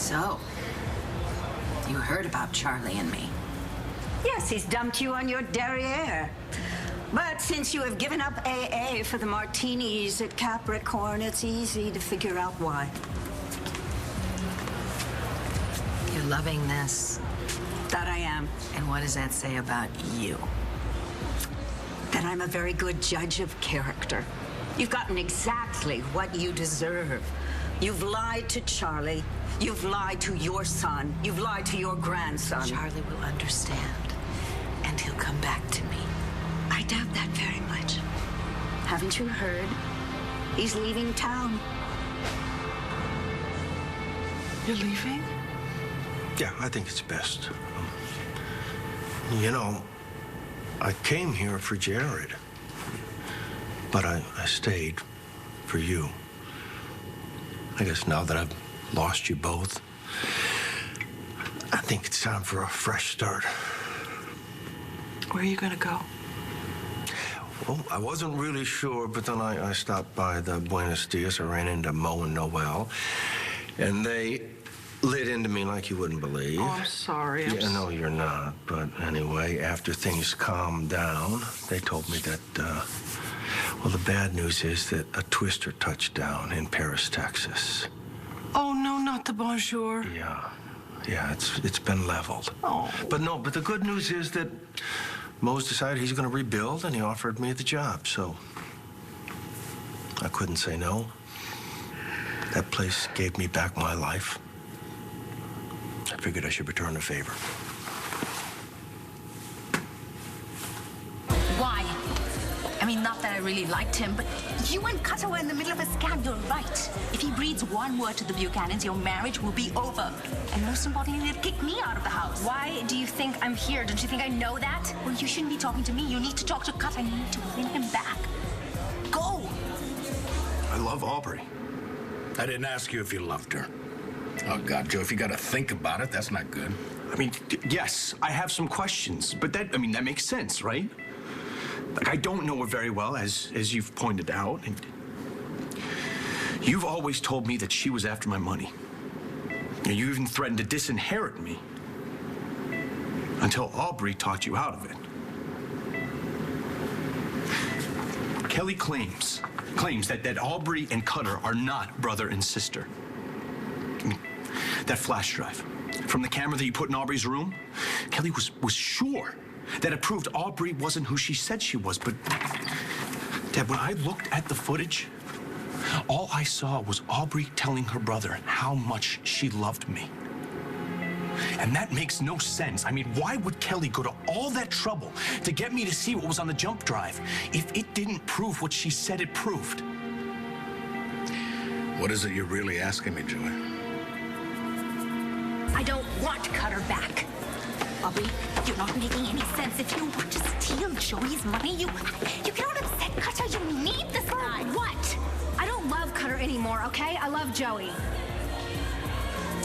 So, you heard about Charlie and me. Yes, he's dumped you on your derriere. But since you have given up AA for the martinis at Capricorn, it's easy to figure out why. You're loving this. That I am. And what does that say about you? That I'm a very good judge of character. You've gotten exactly what you deserve. You've lied to Charlie. You've lied to your son. You've lied to your grandson. Charlie will understand, and he'll come back to me. I doubt that very much. Haven't you heard? He's leaving town. You're leaving? Yeah, I think it's best. You know, I came here for Jared, but I stayed for you. I guess now that I've lost you both, I think it's time for a fresh start. Where are you gonna go? Well, I wasn't really sure, but then I stopped by the Buenos Dias. I ran into Mo and Noel, and they lit into me like you wouldn't believe. Oh, I'm sorry. Yeah, no, you're not. But anyway, after things calmed down, they told me that, well, the bad news is that a twister touched down in Paris, Texas. Oh, no, not the bonjour. Yeah, it's been leveled. Oh. But the good news is that Mo's decided he's going to rebuild, and he offered me the job, so I couldn't say no. That place gave me back my life. I figured I should return the favor. Why? I mean, not that I really liked him, but you and Cutter were in the middle of a scandal, right? If he breathes one word to the Buchanans, your marriage will be over. And most importantly, they'll kick me out of the house. Why do you think I'm here? Don't you think I know that? Well, you shouldn't be talking to me. You need to talk to Cutter. You need to win him back. Go! I love Aubrey. I didn't ask you if you loved her. Oh, God, Joe, if you got to think about it, that's not good. I mean, yes, I have some questions, but that makes sense, right? Like, I don't know her very well, as you've pointed out. And you've always told me that she was after my money. And you even threatened to disinherit me until Aubrey talked you out of it. Kelly claims that Aubrey and Cutter are not brother and sister. I mean, that flash drive from the camera that you put in Aubrey's room, Kelly was sure that it proved Aubrey wasn't who she said she was. But, Dad, when I looked at the footage, all I saw was Aubrey telling her brother how much she loved me. And that makes no sense. I mean, why would Kelly go to all that trouble to get me to see what was on the jump drive if it didn't prove what she said it proved? What is it you're really asking me, Joey? I don't want Cutter back. Aubrey, you're not making any sense. If you want to steal Joey's money, you cannot upset Cutter. You need this guy. What? I don't love Cutter anymore, okay? I love Joey.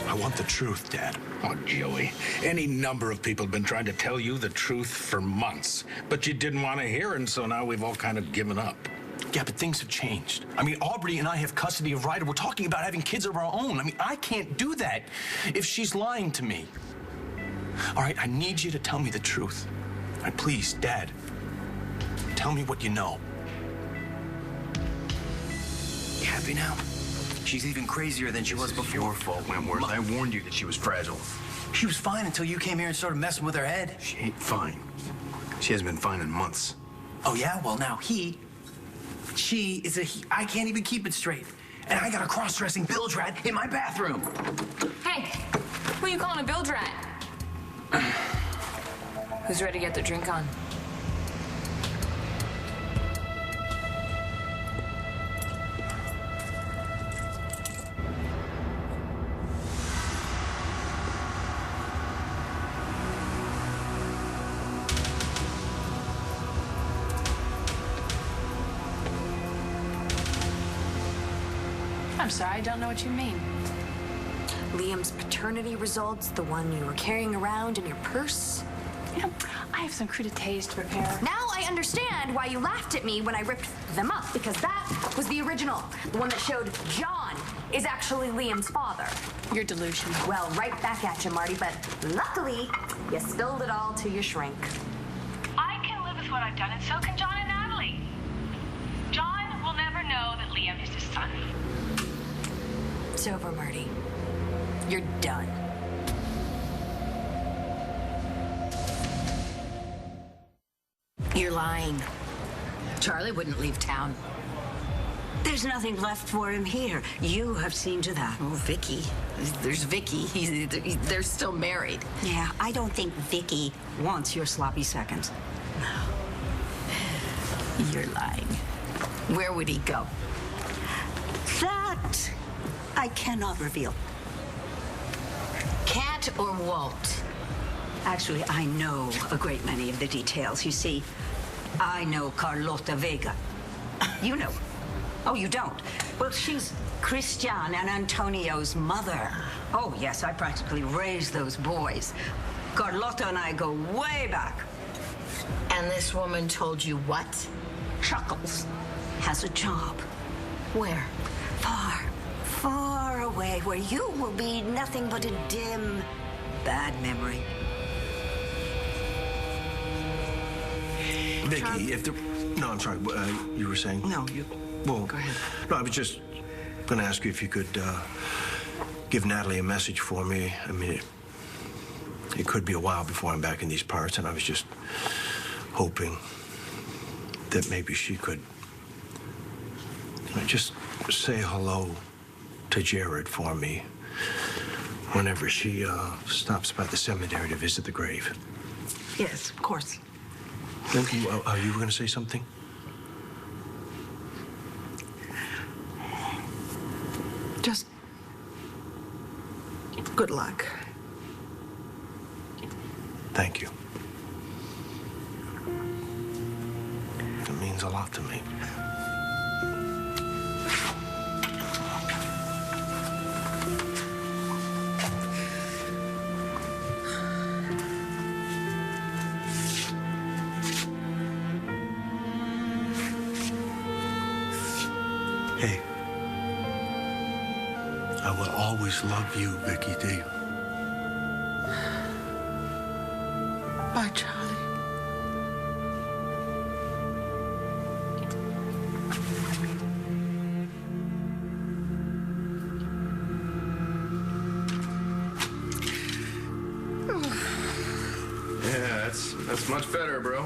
I want the truth, Dad. Oh, Joey, any number of people have been trying to tell you the truth for months, but you didn't want to hear, and so now we've all kind of given up. Yeah, but things have changed. I mean, Aubrey and I have custody of Ryder. We're talking about having kids of our own. I mean, I can't do that if she's lying to me. All right, I need you to tell me the truth. All right, please, Dad, tell me what you know. You happy now? She's even crazier than she was before. Your fault, Wentworth. I warned you that she was fragile. She was fine until you came here and started messing with her head. She ain't fine. She hasn't been fine in months. Oh, yeah? Well, now she is a he. I can't even keep it straight. And I got a cross-dressing bilge rat in my bathroom. Hey, who you calling a bilge rat? Who's ready to get their drink on? I'm sorry, I don't know what you mean. Liam's paternity results, the one you were carrying around in your purse. Yeah, I have some crudités to prepare. Now I understand why you laughed at me when I ripped them up, because that was the original, the one that showed John is actually Liam's father. You're delusional. Well, right back at you, Marty, but luckily, you spilled it all to your shrink. I can live with what I've done, and so can John and Natalie. John will never know that Liam is his son. It's over, Marty. You're done. You're lying. Charlie wouldn't leave town. There's nothing left for him here. You have seen to that. Oh, Vicky. There's Vicky. They're still married. Yeah, I don't think Vicky wants your sloppy seconds. You're lying. Where would he go? That I cannot reveal. Can't or won't? Actually, I know a great many of the details. You see, I know Carlota Vega. You know. Oh, you don't? Well, she's Christian and Antonio's mother. Oh, yes, I practically raised those boys. Carlota and I go way back. And this woman told you what? Chuckles has a job. Where? Far, far away, where you will be nothing but a dim, bad memory. Vicky, if the... No, I'm sorry. You were saying? No, you... Well, go ahead. No, I was just going to ask you if you could give Natalie a message for me. I mean, it could be a while before I'm back in these parts, and I was just hoping that maybe she could just say hello to Jared for me whenever she stops by the cemetery to visit the grave. Yes, of course. You were going to say something? Just good luck. Thank you. It means a lot to me. Hey. I will always love you, Vicky D. Bye, Charlie. Yeah, that's much better, bro.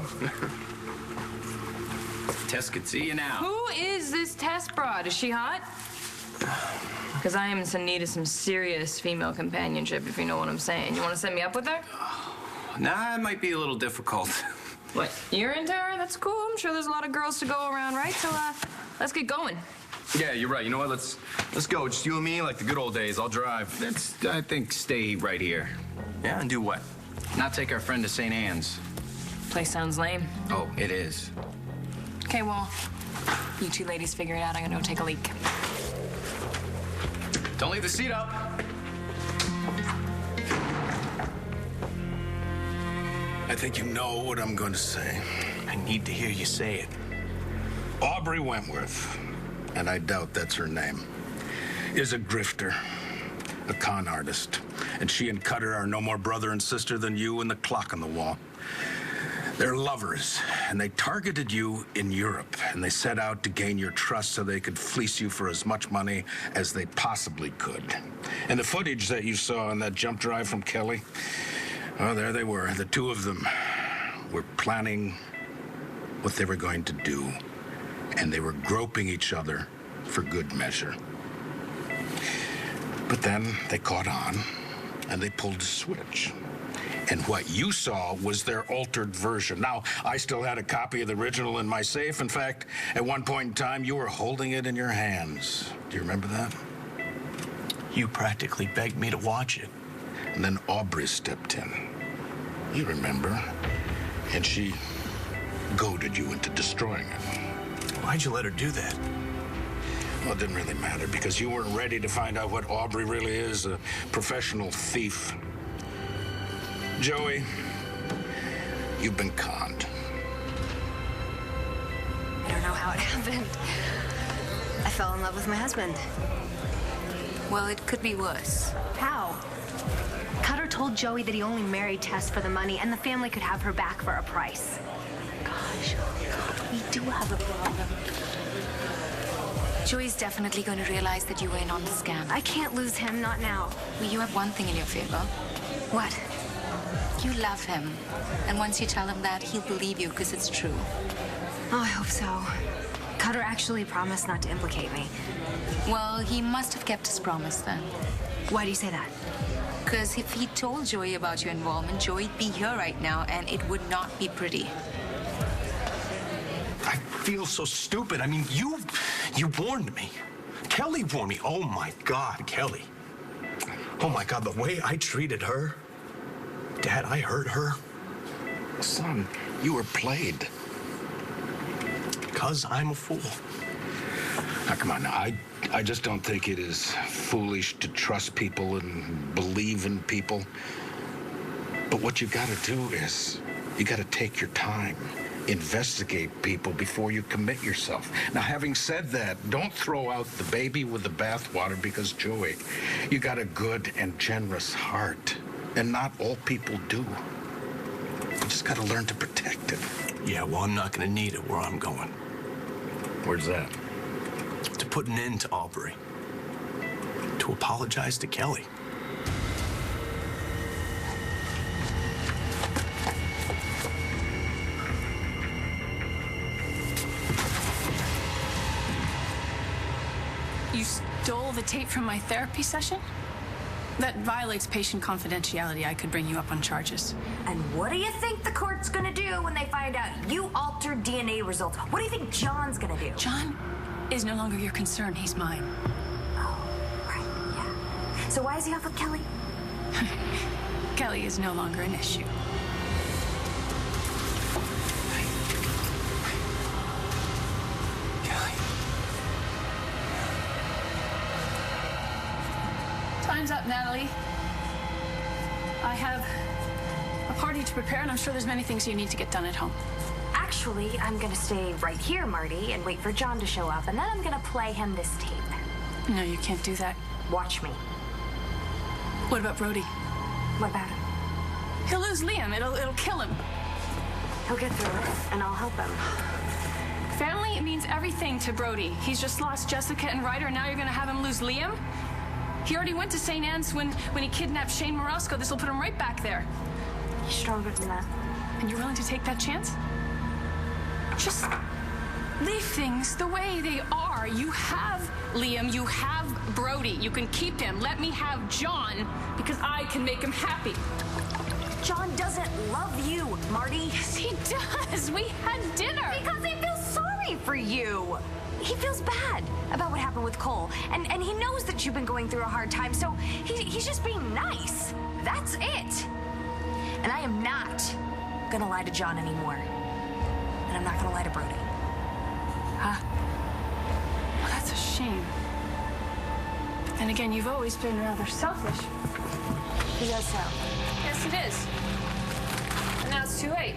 Tess could see you now. Who is this Tess broad? Is she hot? Because I am in need of some serious female companionship, if you know what I'm saying. You want to set me up with her? Nah, it might be a little difficult. What, you're into her? That's cool. I'm sure there's a lot of girls to go around, right? So, let's get going. Yeah, you're right. You know what? Let's go. Just you and me, like the good old days. I'll drive. I think, stay right here. Yeah, and do what? Not take our friend to St. Anne's. Place sounds lame. Oh, it is. Okay, well, you two ladies figure it out. I'm gonna go take a leak. Don't leave the seat up. I think you know what I'm going to say. I need to hear you say it. Aubrey Wentworth, and I doubt that's her name, is a grifter, a con artist. And she and Cutter are no more brother and sister than you and the clock on the wall. They're lovers, and they targeted you in Europe, and they set out to gain your trust so they could fleece you for as much money as they possibly could. And the footage that you saw on that jump drive from Kelly, oh, there they were. The two of them were planning what they were going to do, and they were groping each other for good measure. But then they caught on, and they pulled a switch. And what you saw was their altered version. Now, I still had a copy of the original in my safe. In fact, at one point in time, you were holding it in your hands. Do you remember that? You practically begged me to watch it. And then Aubrey stepped in. You remember. And she goaded you into destroying it. Why'd you let her do that? Well, it didn't really matter because you weren't ready to find out what Aubrey really is, a professional thief. Joey, you've been conned. I don't know how it happened. I fell in love with my husband. Well, it could be worse. How? Cutter told Joey that he only married Tess for the money and the family could have her back for a price. Gosh, we do have a problem. Joey's definitely going to realize that you were in on the scam. I can't lose him, not now. Well, you have one thing in your favor. What? You love him. And once you tell him that, he'll believe you because it's true. Oh, I hope so. Cutter actually promised not to implicate me. Well, he must have kept his promise then. Why do you say that? Because if he told Joey about your involvement, Joey'd be here right now, and it would not be pretty. I feel so stupid. I mean, you warned me. Kelly warned me. Oh, my God, Kelly. Oh, my God, the way I treated her. Dad, I hurt her. Son, you were played. Because I'm a fool. Now, come on now. I just don't think it is foolish to trust people and believe in people. But what you gotta do is, you gotta take your time. Investigate people before you commit yourself. Now, having said that, don't throw out the baby with the bathwater because, Joey, you got a good and generous heart. And not all people do. You just gotta learn to protect it. Yeah, well, I'm not gonna need it where I'm going. Where's that? To put an end to Aubrey. To apologize to Kelly. You stole the tape from my therapy session? That violates patient confidentiality. I could bring you up on charges. And what do you think the court's gonna do when they find out you altered DNA results? What do you think John's gonna do? John is no longer your concern. He's mine. Oh, right, yeah. So why is he off with Kelly? Kelly is no longer an issue. Time's up, Natalie. I have a party to prepare, and I'm sure there's many things you need to get done at home. Actually, I'm gonna stay right here, Marty, and wait for John to show up, and then I'm gonna play him this tape. No, you can't do that. Watch me. What about Brody? What about him? He'll lose Liam. It'll kill him. He'll get through it, and I'll help him. Family means everything to Brody. He's just lost Jessica and Ryder, and now you're gonna have him lose Liam? He already went to St. Anne's when he kidnapped Shane Morosco. This will put him right back there. He's stronger than that. And you're willing to take that chance? Just leave things the way they are. You have Liam. You have Brody. You can keep him. Let me have John because I can make him happy. John doesn't love you, Marty. Yes, he does. We had dinner. Because he feels sorry for you. He feels bad about what happened with Cole. And he knows that you've been going through a hard time, so he's just being nice. That's it. And I am not gonna lie to John anymore. And I'm not gonna lie to Brody. Huh? Well, that's a shame. But then again, you've always been rather selfish. He does so. Yes, it is. And now it's too late.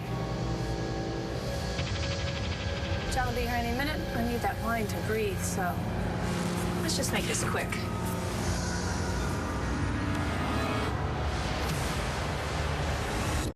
John will be here any minute. I need that wine to breathe, so let's just make this quick.